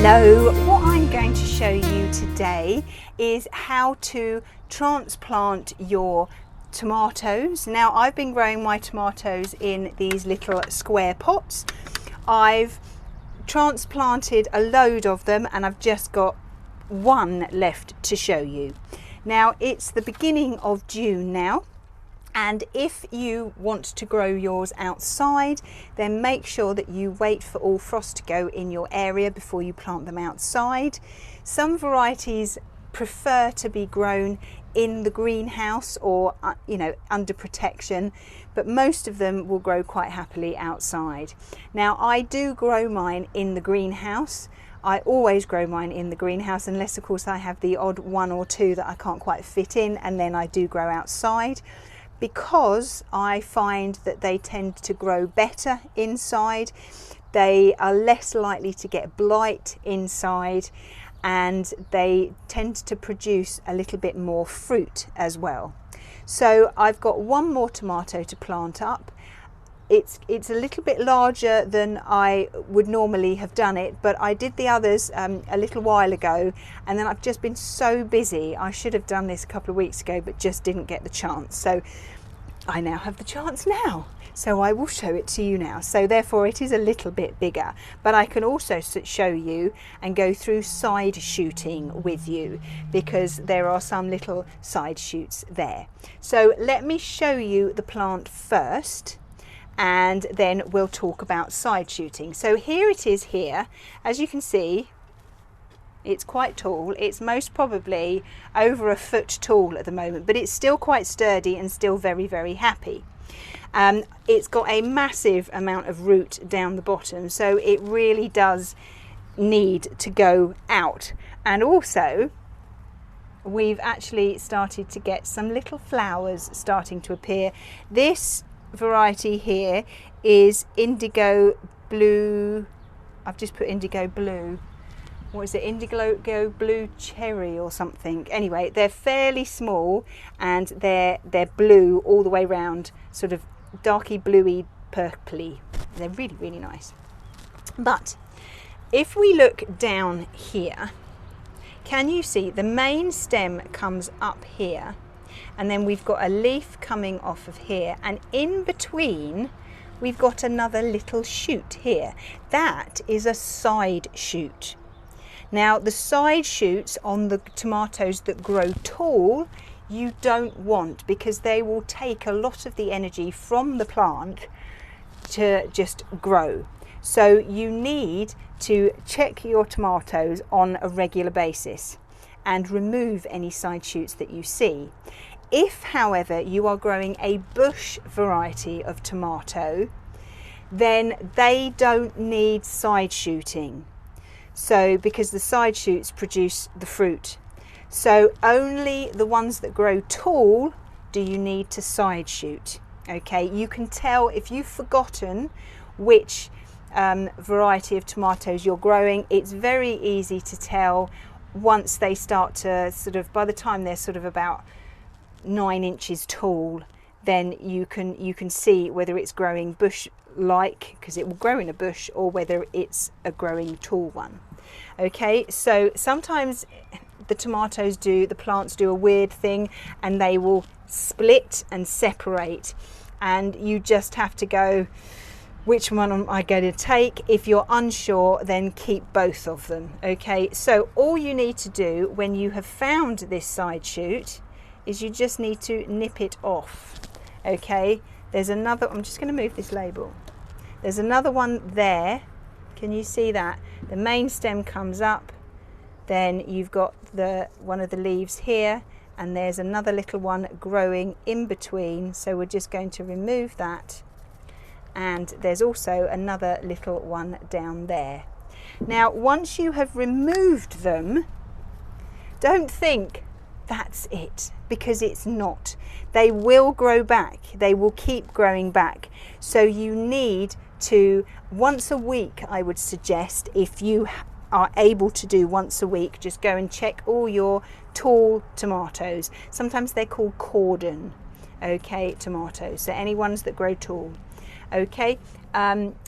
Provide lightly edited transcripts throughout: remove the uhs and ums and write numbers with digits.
Hello, what I'm going to show you today is how to transplant your tomatoes. Now, I've been growing my tomatoes in these little square pots. I've transplanted a load of them and I've just got one left to show you. Now, it's the beginning of June now. And if you want to grow yours outside, then make sure that you wait for all frost to go in your area before you plant them outside. Some varieties prefer to be grown in the greenhouse or under protection, but most of them will grow quite happily outside. Now, I do grow mine in the greenhouse. I always grow mine in the greenhouse, unless of course I have the odd one or two that I can't quite fit in, and then I do grow outside, because I find that they tend to grow better inside. They are less likely to get blight inside, and they tend to produce a little bit more fruit as well. So I've got one more tomato to plant up. It's a little bit larger than I would normally have done it, but I did the others a little while ago, and then I've just been so busy. I should have done this a couple of weeks ago, but just didn't get the chance. So I now have the chance now. So I will show it to you now. So therefore it is a little bit bigger, but I can also show you and go through side shooting with you, because there are some little side shoots there. So let me show you the plant first, and then we'll talk about side shooting. So here it is here. As you can see, it's quite tall. It's most probably over a foot tall at the moment, but it's still quite sturdy and still very, very happy. It's got a massive amount of root down the bottom, so it really does need to go out. And also, we've actually started to get some little flowers starting to appear. This variety here is indigo blue. I've just put indigo blue. What is it? Indigo blue cherry or something. Anyway, they're fairly small and they're blue all the way round, sort of darky bluey purpley. They're really, really nice. But if we look down here, can you see the main stem comes up here, and then we've got a leaf coming off of here, and in between we've got another little shoot here. That is a side shoot. Now, the side shoots on the tomatoes that grow tall, you don't want, because they will take a lot of the energy from the plant to just grow. So you need to check your tomatoes on a regular basis and remove any side shoots that you see. If, however, you are growing a bush variety of tomato, then they don't need side shooting. So, because the side shoots produce the fruit. So only the ones that grow tall do you need to side shoot. Okay, you can tell if you've forgotten which variety of tomatoes you're growing. It's very easy to tell once they start to by the time they're about 9 inches tall, then you can see whether it's growing bush like, because it will grow in a bush, or whether it's a growing tall one. Okay, so sometimes the plants do a weird thing, and they will split and separate, and you just have to go, which one am I going to take? If you're unsure, then keep both of them. Okay, so all you need to do when you have found this side shoot is you just need to nip it off. Okay, there's another, I'm just going to move this label. There's another one there. Can you see that? The main stem comes up, then you've got one of the leaves here, and there's another little one growing in between. So we're just going to remove that. And there's also another little one down there. Now, once you have removed them, don't think that's it, because it's not. They will grow back. They will keep growing back. So you need to, once a week, I would suggest, if you are able to do once a week, just go and check all your tall tomatoes. Sometimes they're called cordon, okay, tomatoes. So any ones that grow tall. Okay,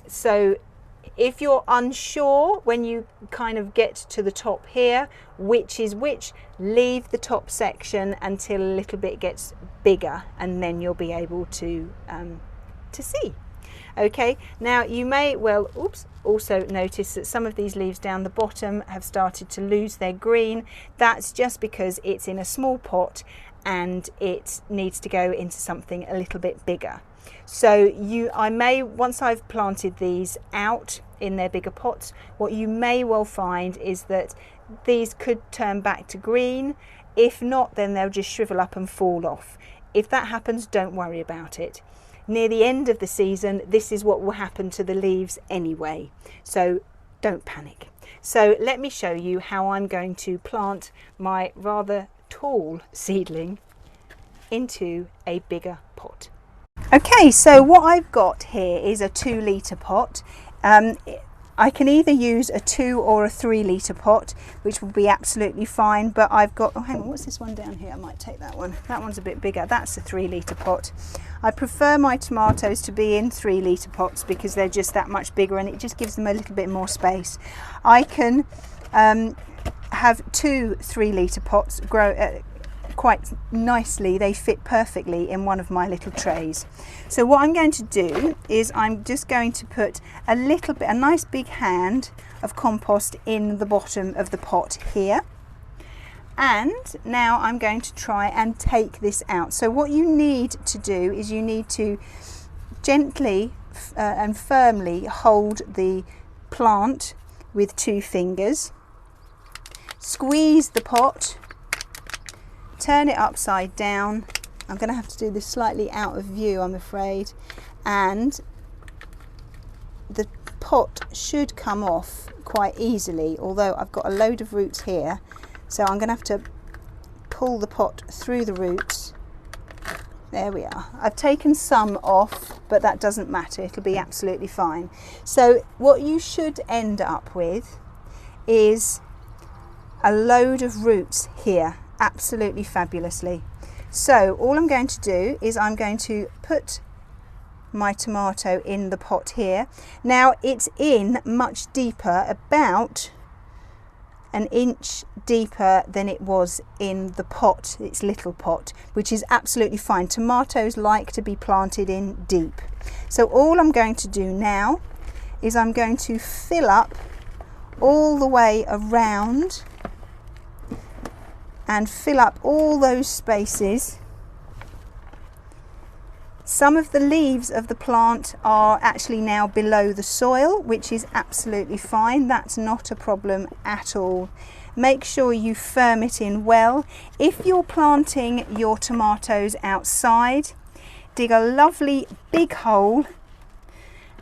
so If you're unsure when you kind of get to the top here, which is which, leave the top section until a little bit gets bigger, and then you'll be able to see. Okay, now you may well also notice that some of these leaves down the bottom have started to lose their green. That's just because it's in a small pot and it needs to go into something a little bit bigger. So I may, once I've planted these out in their bigger pots, what you may well find is that these could turn back to green. If not, then they'll just shrivel up and fall off. If that happens, don't worry about it. Near the end of the season, this is what will happen to the leaves anyway, so don't panic. So let me show you how I'm going to plant my rather tall seedling into a bigger pot. Okay, so what I've got here is a 2-litre pot. I can either use a 2 or a 3-litre pot, which will be absolutely fine, but I've got, oh hang on, what's this one down here? I might take that one. That one's a bit bigger. That's a 3-litre pot. I prefer my tomatoes to be in 3-litre pots because they're just that much bigger and it just gives them a little bit more space. I can have 2 3-litre pots grow quite nicely. They fit perfectly in one of my little trays. So what I'm going to do is I'm just going to put a little bit, a nice big hand of compost in the bottom of the pot here. And now I'm going to try and take this out. So what you need to do is you need to gently and firmly hold the plant with 2 fingers, squeeze the pot, turn it upside down. I'm going to have to do this slightly out of view, I'm afraid, and the pot should come off quite easily, although I've got a load of roots here, so I'm going to have to pull the pot through the roots. There we are. I've taken some off, but that doesn't matter, it'll be absolutely fine. So what you should end up with is a load of roots here, absolutely fabulously. So all I'm going to do is I'm going to put my tomato in the pot here. Now it's in much deeper, about an inch deeper than it was in the pot, its little pot, which is absolutely fine. Tomatoes like to be planted in deep. So all I'm going to do now is I'm going to fill up all the way around and fill up all those spaces. Some of the leaves of the plant are actually now below the soil, which is absolutely fine. That's not a problem at all. Make sure you firm it in well. If you're planting your tomatoes outside, dig a lovely big hole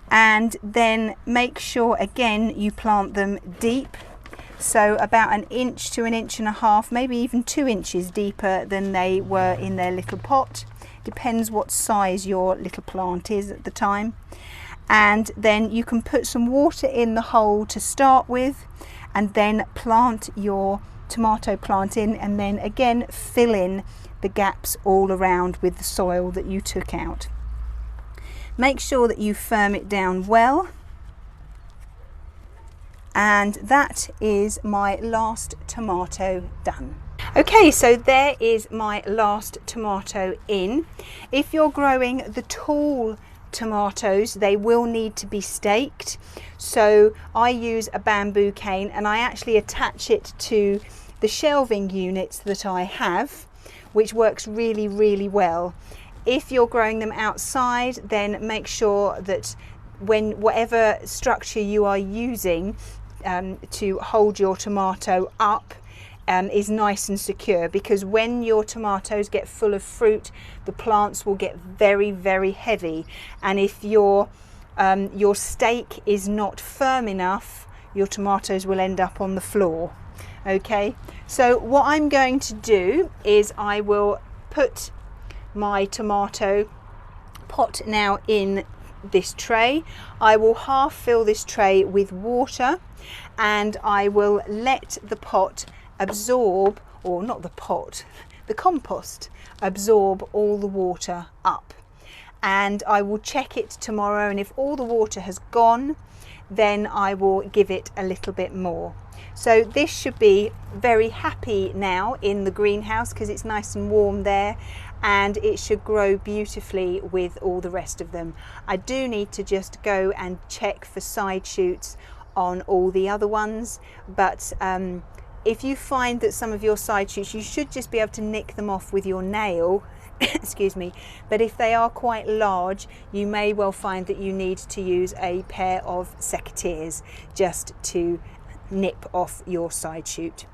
and then make sure again you plant them deep. So about an inch to an inch and a half, maybe even 2 inches deeper than they were in their little pot. Depends what size your little plant is at the time. And then you can put some water in the hole to start with, and then plant your tomato plant in, and then again fill in the gaps all around with the soil that you took out. Make sure that you firm it down well. And that is my last tomato done. Okay, so there is my last tomato in. If you're growing the tall tomatoes, they will need to be staked. So I use a bamboo cane and I actually attach it to the shelving units that I have, which works really, really well. If you're growing them outside, then make sure that whatever structure you are using to hold your tomato up is nice and secure, because when your tomatoes get full of fruit, the plants will get very, very heavy, and if your stake is not firm enough, your tomatoes will end up on the floor. Okay, so what I'm going to do is I will put my tomato pot now in this tray. I will half fill this tray with water, and I will let the pot absorb, or not the pot, the compost absorb all the water up. and I will check it tomorrow, and if all the water has gone, then I will give it a little bit more. So this should be very happy now in the greenhouse because it's nice and warm there, and it should grow beautifully with all the rest of them. I do need to just go and check for side shoots on all the other ones, but if you find that some of your side shoots, you should just be able to nick them off with your nail excuse me, but if they are quite large, you may well find that you need to use a pair of secateurs just to nip off your side shoot.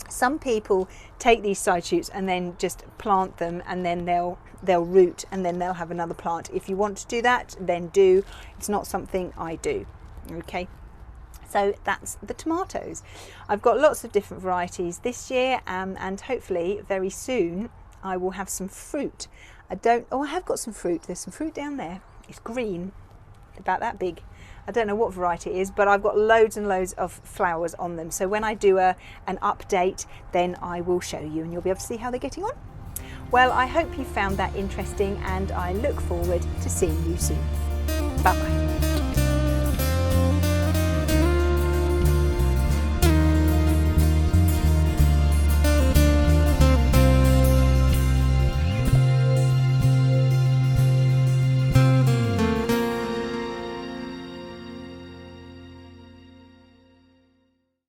Some people take these side shoots and then just plant them, and then they'll root, and then they'll have another plant. If you want to do that, then do. It's not something I do. Okay, so that's the tomatoes. I've got lots of different varieties this year, and hopefully very soon I will have some fruit. I have got some fruit. There's some fruit down there. It's green, about that big. I don't know what variety it is, but I've got loads and loads of flowers on them. So when I do an update, then I will show you, and you'll be able to see how they're getting on. Well, I hope you found that interesting, and I look forward to seeing you soon. Bye-bye.